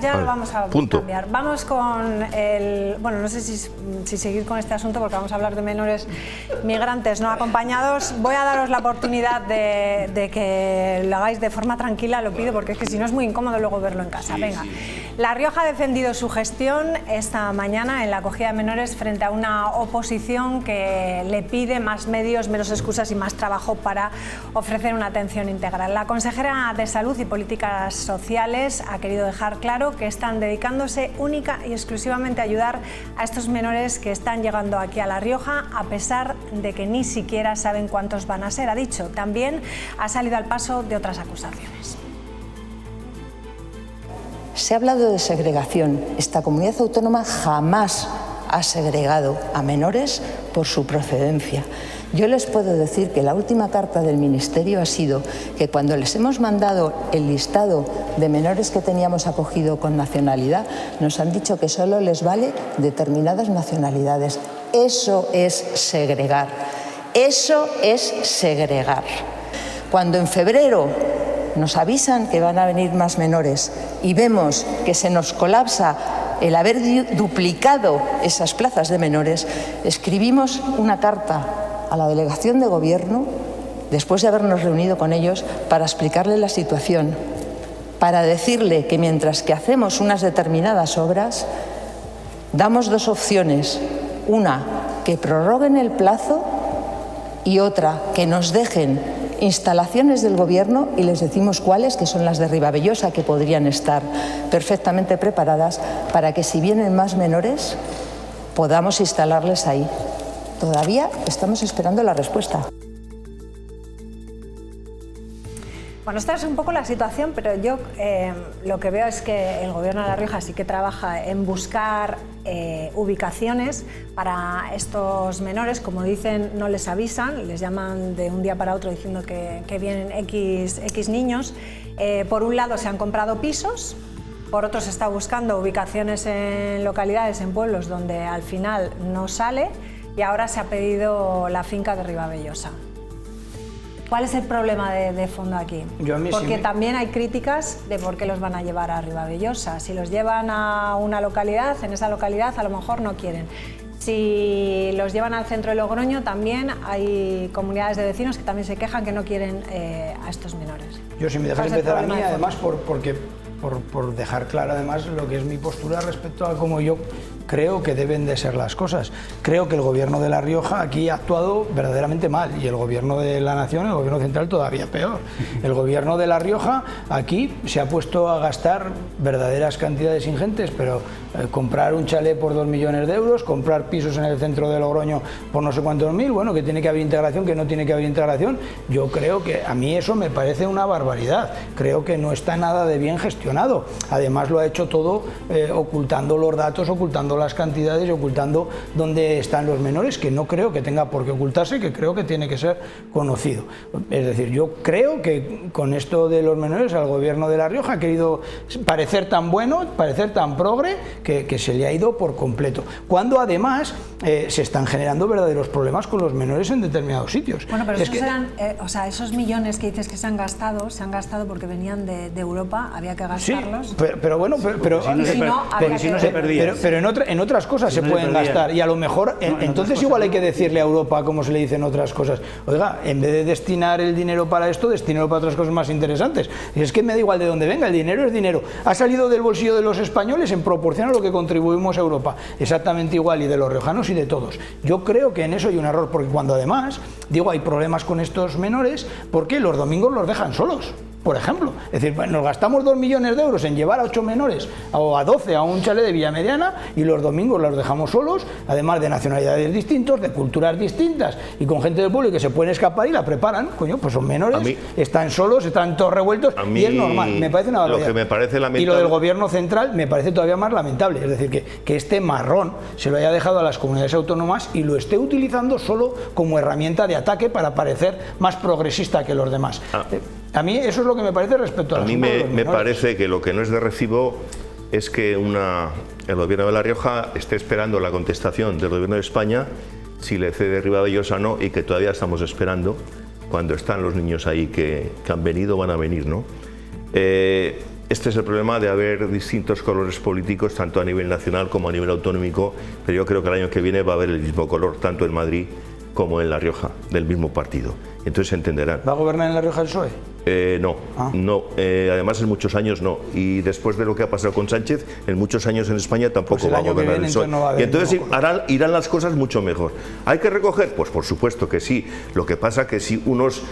ya lo vamos a cambiar. Vamos con el... Bueno, no sé si seguir con este asunto porque vamos a hablar de menores migrantes no acompañados. Voy a daros la oportunidad de que lo hagáis de forma tranquila, lo pido, porque es que si no es muy incómodo luego verlo en casa. Venga. La Rioja ha defendido su gestión esta mañana en la acogida de menores frente a una oposición que le pide más medios, menos excusas y más trabajo para ofrecer una atención integral. La consejera de Salud y Políticas Sociales ha querido dejar claro que están dedicándose única y exclusivamente a ayudar a estos menores que están llegando aquí a La Rioja, a pesar de que ni siquiera saben cuántos van a ser. Ha dicho, también ha salido al paso de otras acusaciones. Se ha hablado de segregación. Esta comunidad autónoma jamás ha segregado a menores por su procedencia. Yo les puedo decir que la última carta del Ministerio ha sido que cuando les hemos mandado el listado de menores que teníamos acogido con nacionalidad, nos han dicho que solo les vale determinadas nacionalidades. Eso es segregar. Eso es segregar. Cuando en febrero nos avisan que van a venir más menores y vemos que se nos colapsa el haber duplicado esas plazas de menores, escribimos una carta a la delegación de gobierno, después de habernos reunido con ellos, para explicarle la situación, para decirle que mientras que hacemos unas determinadas obras, damos dos opciones. Una, que prorroguen el plazo, y otra, que nos dejen instalaciones del gobierno, y les decimos cuáles, que son las de Ribavellosa, que podrían estar perfectamente preparadas para que si vienen más menores podamos instalarles ahí. Todavía estamos esperando la respuesta. Bueno, esta es un poco la situación, pero yo lo que veo es que el Gobierno de La Rioja sí que trabaja en buscar ubicaciones para estos menores. Como dicen, no les avisan, les llaman de un día para otro diciendo que vienen X niños. Por un lado se han comprado pisos, por otro se está buscando ubicaciones en localidades, en pueblos donde al final no sale, y ahora se ha pedido la finca de Ribavellosa. ¿Cuál es el problema de fondo aquí? Porque también hay críticas de por qué los van a llevar a Ribavellosa. Si los llevan a una localidad, en esa localidad a lo mejor no quieren. Si los llevan al centro de Logroño, también hay comunidades de vecinos que también se quejan que no quieren a estos menores. Yo, si me dejas empezar a mí, además, por dejar claro además lo que es mi postura respecto a cómo yo creo que deben de ser las cosas. Creo que el Gobierno de La Rioja aquí ha actuado verdaderamente mal, y el Gobierno de la Nación, el Gobierno central, todavía peor. El Gobierno de La Rioja aquí se ha puesto a gastar verdaderas cantidades ingentes, pero comprar un chalet por 2 millones de euros, comprar pisos en el centro de Logroño por no sé cuántos mil, bueno, que tiene que haber integración, que no tiene que haber integración. Yo creo que a mí eso me parece una barbaridad. Creo que no está nada de bien gestionado. Además lo ha hecho todo ocultando los datos, ocultando las cantidades y ocultando dónde están los menores, que no creo que tenga por qué ocultarse, que creo que tiene que ser conocido. Es decir, yo creo que con esto de los menores al Gobierno de La Rioja ha querido parecer tan bueno, parecer tan progre, que se le ha ido por completo. Cuando además se están generando verdaderos problemas con los menores en determinados sitios. Bueno, pero esos eran, o sea, esos millones que dices que se han gastado porque venían de Europa, había que gastarlos. Sí, pero bueno, pero si no se perdía. Pero en otras cosas se pueden gastar, y a lo mejor entonces igual hay que decirle a Europa, como se le dicen otras cosas, oiga, en vez de destinar el dinero para esto, destinarlo para otras cosas más interesantes. Y es que me da igual de dónde venga, el dinero es dinero. Ha salido del bolsillo de los españoles en proporción a lo que contribuimos a Europa, exactamente igual, y de los riojanos y de todos. Yo creo que en eso hay un error, porque cuando además, digo, hay problemas con estos menores, porque los domingos los dejan solos. Por ejemplo, es decir, nos gastamos 2 millones de euros en llevar a 8 menores o a 12 a un chalet de Villamediana, y los domingos los dejamos solos, además de nacionalidades distintas, de culturas distintas, y con gente del pueblo que se pueden escapar y la preparan. Coño, pues son menores, están solos, están todos revueltos, y es normal. Me parece una barbaridad. Lo que me parece lamentable. Y lo del Gobierno central me parece todavía más lamentable. Es decir, que este marrón se lo haya dejado a las comunidades autónomas y lo esté utilizando solo como herramienta de ataque para parecer más progresista que los demás. A mí eso es lo que me parece respecto a mí me parece que lo que no es de recibo es que el Gobierno de La Rioja esté esperando la contestación del Gobierno de España si le cede Ribavellosa o no, y que todavía estamos esperando cuando están los niños ahí que han venido, van a venir, ¿no? Este es el problema de haber distintos colores políticos, tanto a nivel nacional como a nivel autonómico, pero yo creo que el año que viene va a haber el mismo color, tanto en Madrid como en La Rioja, del mismo partido. Entonces se entenderán. ¿Va a gobernar en La Rioja el PSOE? No, además en muchos años no, y después de lo que ha pasado con Sánchez, en muchos años en España tampoco va a gobernar el PSOE. Y entonces irán las cosas mucho mejor. ¿Hay que recoger? Pues por supuesto que sí. Lo que pasa que si unos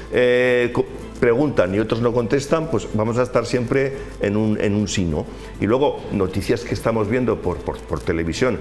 preguntan y otros no contestan, pues vamos a estar siempre en un sí, ¿no? Y luego, noticias que estamos viendo por televisión,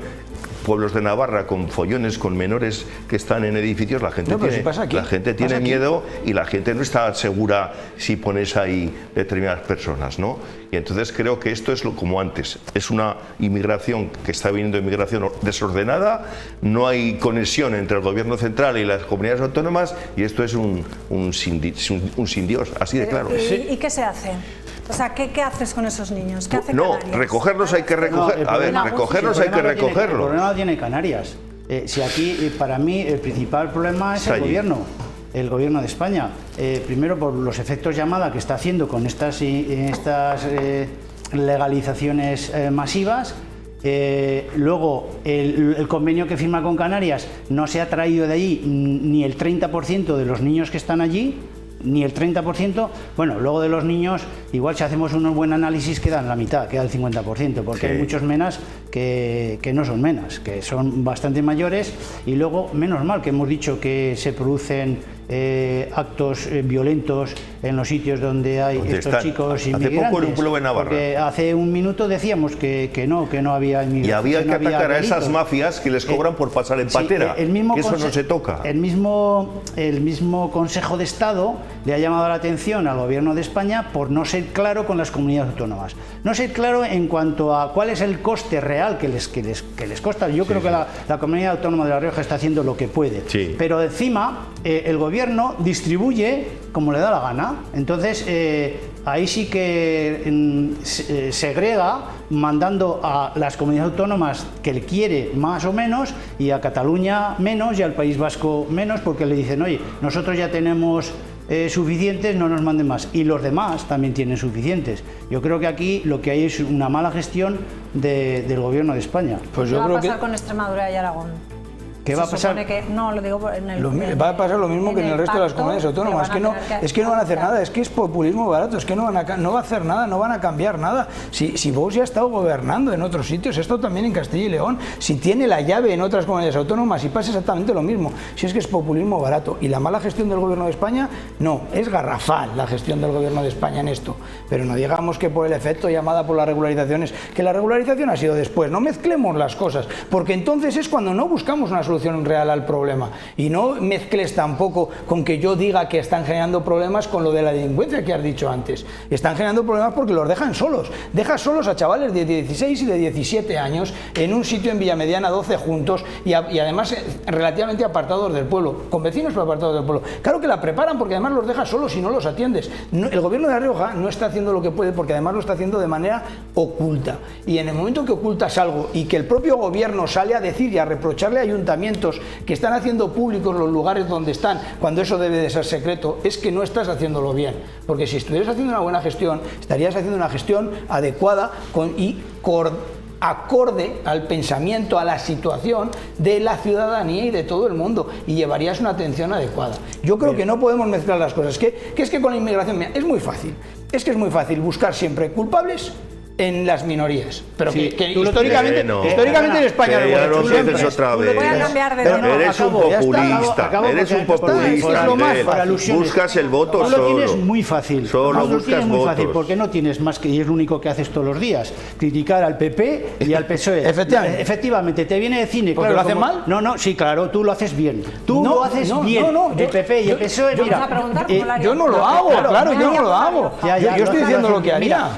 pueblos de Navarra con follones, con menores que están en edificios, la gente tiene miedo y la gente no está segura si pones ahí determinadas personas, ¿no? Y entonces creo que esto es como antes, es una inmigración que está viniendo, inmigración desordenada, no hay conexión entre el gobierno central y las comunidades autónomas, y esto es un sin Dios, así de claro. ¿Y qué se hace? O sea, ¿qué haces con esos niños? ¿Qué hace Canarias? Recogerlos hay que recoger. Recogerlos hay que recogerlos. El problema lo tiene Canarias. Si aquí, para mí, el principal problema es el gobierno de España. Primero, por los efectos llamada que está haciendo con estas legalizaciones masivas. Luego, el convenio que firma con Canarias no se ha traído de allí ni el 30% de los niños que están allí, ni el 30%, bueno, luego de los niños, igual si hacemos un buen análisis quedan la mitad, queda el 50%, porque hay muchos menas que no son menas, que son bastante mayores, y luego, menos mal que hemos dicho que se producen actos violentos en los sitios donde hay estos chicos inmigrantes. Hace poco en un pueblo de Navarra. Porque hace un minuto decíamos que no había inmigrantes. Y había que atacar a esas mafias que les cobran por pasar en patera, que eso no se toca. El mismo Consejo de Estado le ha llamado la atención al Gobierno de España por no ser claro con las comunidades autónomas. No ser claro en cuanto a cuál es el coste real que les cuesta. Yo creo que la Comunidad Autónoma de La Rioja está haciendo lo que puede. Pero encima el Gobierno distribuye como le da la gana. Entonces ahí sí que segrega, mandando a las comunidades autónomas que él quiere más o menos, y a Cataluña menos, y al País Vasco menos, porque le dicen, oye, nosotros ya tenemos suficientes, no nos manden más, y los demás también tienen suficientes. Yo creo que aquí lo que hay es una mala gestión del Gobierno de España. Pues yo creo que... ¿Qué va a pasar con Extremadura y Aragón? ¿Qué va a pasar? Va a pasar lo mismo que en el resto de las comunidades autónomas. Es que no van a hacer nada, es que es populismo barato, es que no va a hacer nada, no van a cambiar nada. Si Vox ya ha estado gobernando en otros sitios, esto también en Castilla y León, si tiene la llave en otras comunidades autónomas y pasa exactamente lo mismo, si es que es populismo barato. Y la mala gestión del Gobierno de España, no, es garrafal la gestión del Gobierno de España en esto. Pero no digamos que por el efecto llamada por las regularizaciones, que la regularización ha sido después. No mezclemos las cosas, porque entonces es cuando no buscamos una solución real al problema. Y no mezcles tampoco con que yo diga que están generando problemas con lo de la delincuencia que has dicho antes. Están generando problemas porque los dejan solos. Dejas solos a chavales de 16 y de 17 años en un sitio en Villamediana, 12 juntos, y además relativamente apartados del pueblo, con vecinos pero apartados del pueblo. Claro que la preparan porque además los dejas solos y no los atiendes. El Gobierno de La Rioja no está haciendo lo que puede, porque además lo está haciendo de manera oculta. Y en el momento que ocultas algo y que el propio gobierno sale a decir y a reprocharle a ayuntamientos que están haciendo públicos los lugares donde están, cuando eso debe de ser secreto, es que no estás haciéndolo bien. Porque si estuvieras haciendo una buena gestión, estarías haciendo una gestión adecuada acorde al pensamiento, a la situación de la ciudadanía y de todo el mundo, y llevarías una atención adecuada. Yo creo que no podemos mezclar las cosas, que es que con la inmigración es muy fácil, es muy fácil buscar siempre culpables en las minorías, pero que históricamente en España voy a cambiar de tema. Eres un populista, buscas el voto solo. Lo tienes muy fácil. Solo buscas votos. Porque no tienes más que, y es lo único que haces todos los días, criticar al PP y al PSOE. Efectivamente, te viene de cine. ¿Porque lo hacen mal? No, sí, claro, tú lo haces bien. Tú lo haces bien. El PP y el PSOE, mira. Yo no lo hago, claro, yo no lo hago. Yo estoy diciendo lo que haría.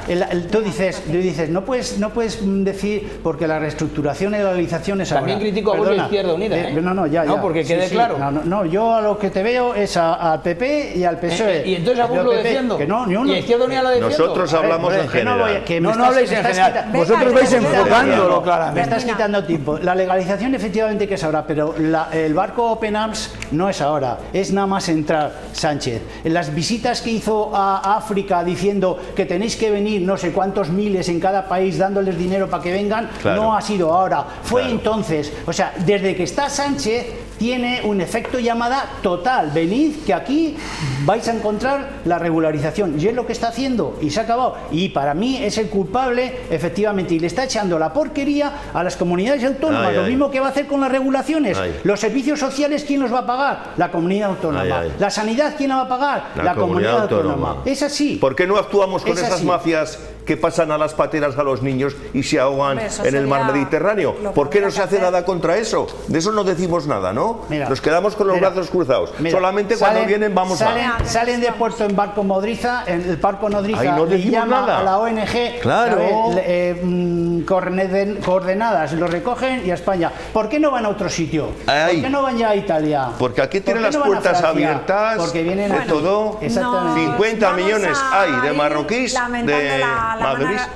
Tú dices, no puedes decir porque la reestructuración y la legalización es también ahora. Critico a Izquierda Unida, No, porque quede claro. No, yo a lo que te veo es al PP y al PSOE. Y entonces a Vox lo defiendo. Y a Izquierda Unida lo defiendo. Nosotros hablamos en general. No habléis en general. Vosotros vais enfocándolo claramente. Me estás quitando tiempo. La legalización efectivamente que es ahora, pero el barco Open Arms no es ahora. Es nada más entrar Sánchez. En las visitas que hizo a África diciendo que tenéis que venir no sé cuántos miles en cada país dándoles dinero para que vengan, no ha sido ahora, fue entonces. O sea, desde que está Sánchez tiene un efecto llamada total. Venid, que aquí vais a encontrar la regularización. Y es lo que está haciendo, y se ha acabado. Y para mí es el culpable, efectivamente, y le está echando la porquería a las comunidades autónomas. Lo mismo que va a hacer con las regulaciones. Los servicios sociales, ¿quién los va a pagar? La comunidad autónoma. La sanidad, ¿quién la va a pagar? La comunidad autónoma. Es así. ¿Por qué no actuamos con esas mafias que pasan a las pateras a los niños y se ahogan en el mar Mediterráneo? ¿Por qué no se hace nada contra eso? De eso no decimos nada, ¿no? Nos quedamos con los brazos cruzados. Solamente cuando vienen vamos salen de puerto en barco Nodriza, en el barco Nodriza, le llama a la ONG, coordenadas, lo recogen y a España. ¿Por qué no van a otro sitio? ¿Por qué no van ya a Italia? Porque aquí tienen las puertas abiertas, porque vienen de todo. 50 millones hay de marroquíes, de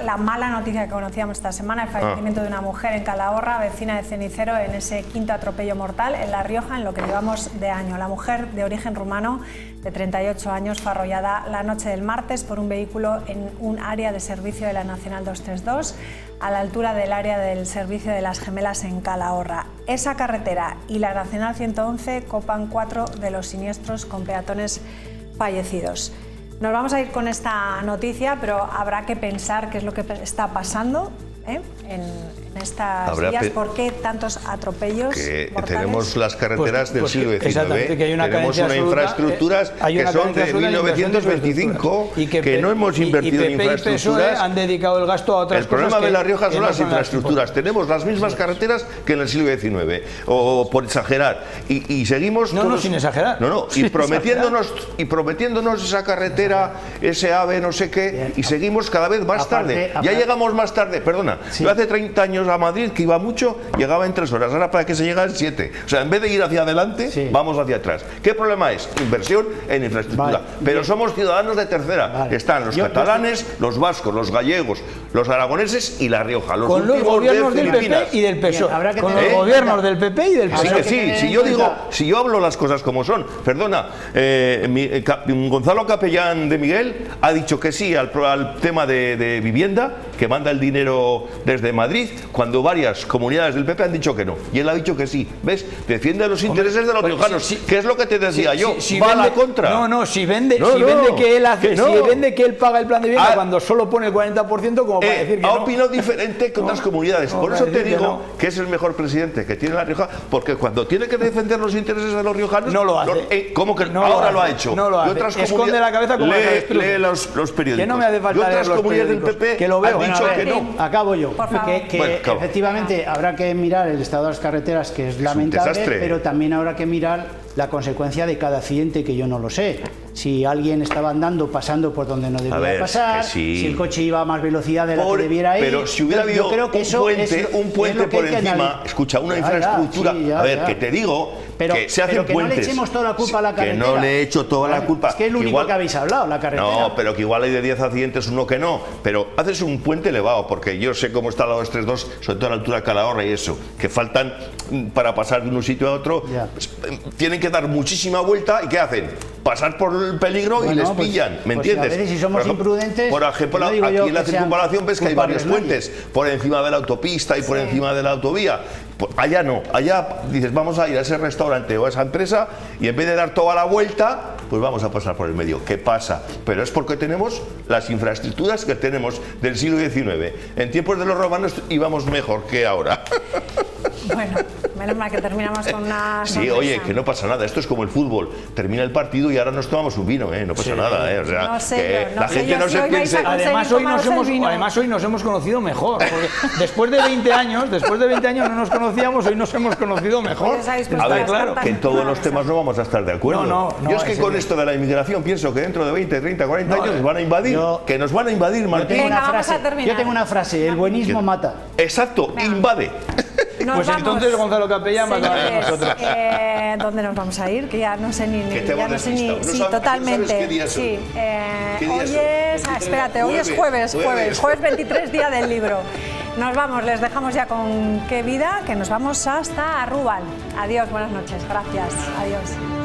la mala noticia que conocíamos esta semana, el fallecimiento de una mujer en Calahorra, vecina de Cenicero, en ese quinto atropello mortal en La Rioja, en lo que llevamos de año. La mujer, de origen rumano, de 38 años, fue arrollada la noche del martes por un vehículo en un área de servicio de la Nacional 232, a la altura del área del servicio de las Gemelas en Calahorra. Esa carretera y la Nacional 111 copan 4 de los siniestros con peatones fallecidos. Nos vamos a ir con esta noticia, pero habrá que pensar qué es lo que está pasando en estas días. ¿Por qué tantos atropellos mortales? Tenemos las carreteras del siglo XIX, que hay tenemos unas infraestructuras que son de 1925, y que no hemos invertido en infraestructuras. Y PP y PSOE han dedicado el gasto a otras cosas. El problema de La Rioja son las infraestructuras. Tenemos las mismas carreteras que en el siglo XIX, o por exagerar, y seguimos sin exagerar. Y prometiéndonos esa carretera, ese AVE, no sé qué, y seguimos cada vez más tarde. Ya llegamos más tarde, perdona. Yo hace 30 años a Madrid, que iba mucho, llegaba en 3 horas. Ahora para que se llega en 7. O sea, en vez de ir hacia adelante, vamos hacia atrás. ¿Qué problema es? Inversión en infraestructura. Pero somos ciudadanos de tercera. Están los catalanes, los vascos, los gallegos, los aragoneses y La Rioja. Los con los gobiernos del PP y del PSOE. Con los gobiernos del PP y del PSOE. Si yo hablo las cosas como son. Perdona, Gonzalo Capellán de Miguel ha dicho que sí al tema de vivienda, que manda el dinero desde Madrid, cuando varias comunidades del PP han dicho que no. Y él ha dicho que sí. ¿Ves? Defiende los intereses de los riojanos. ¿Qué es lo que te decía yo? Va a la contra. Si vende que él paga el plan de vivienda cuando solo pone el 40%, como para decir que ha opinado diferente que otras comunidades. Por eso te digo que es el mejor presidente que tiene La Rioja, porque cuando tiene que defender los intereses de los riojanos, no lo hace. ¿Cómo que no ahora lo ha hecho? No lo hace. Esconde la cabeza como lee los periódicos. Que no me hace falta otras comunidades del PP que lo veo. Han dicho que no. Acabo yo. Efectivamente habrá que mirar el estado de las carreteras, que es lamentable, pero también habrá que mirar la consecuencia de cada accidente, que yo no lo sé. Si alguien estaba andando, pasando por donde no debía pasar, si el coche iba a más velocidad de la que debiera ir. Pero si hubiera habido un puente por encima, escucha, una infraestructura. Que te digo que se hacen puentes. No le echemos toda la culpa a la carretera. Que no le echo toda la culpa. Es que es lo único que habéis hablado, la carretera. No, pero que igual hay de 10 accidentes, uno que no. Pero haces un puente elevado, porque yo sé cómo está la 232, sobre todo a la altura de Calahorra y eso, que faltan para pasar de un sitio a otro. Tienen que dar muchísima vuelta, ¿y qué hacen? Pasar por el peligro y les pillan, ¿me entiendes? A veces, si somos imprudentes, por ejemplo, aquí en la circunvalación ves que hay varios puentes por encima de la autopista y por encima de la autovía. Allá no, allá dices, vamos a ir a ese restaurante o a esa empresa y en vez de dar toda la vuelta, pues vamos a pasar por el medio. ¿Qué pasa? Pero es porque tenemos las infraestructuras que tenemos del siglo XIX. En tiempos de los romanos íbamos mejor que ahora. Bueno, menos mal que terminamos con una sonrisa. Sí, oye, que no pasa nada. Esto es como el fútbol. Termina el partido y ahora nos tomamos un vino, no pasa nada, O sea, la gente no se piense. Además hoy nos hemos conocido mejor. Porque después de 20 años no nos conocíamos, hoy nos hemos conocido mejor. A ver, claro, que en todos los temas no vamos a estar de acuerdo. Yo es que con esto de la inmigración pienso que dentro de 20, 30, 40 años nos van a invadir. Que nos van a invadir, Martín. Yo tengo una frase, el buenismo mata. Exacto, invade. Pues entonces, Gonzalo Capellán, nosotros. ¿Dónde nos vamos a ir? Que ya no sé ni. Sí, totalmente. ¿Qué día es hoy? Hoy es. Espérate, hoy es jueves 23, día del libro. Nos vamos, les dejamos ya con Qué Vida, que nos vamos hasta Arrubal. Adiós, buenas noches, gracias. Adiós.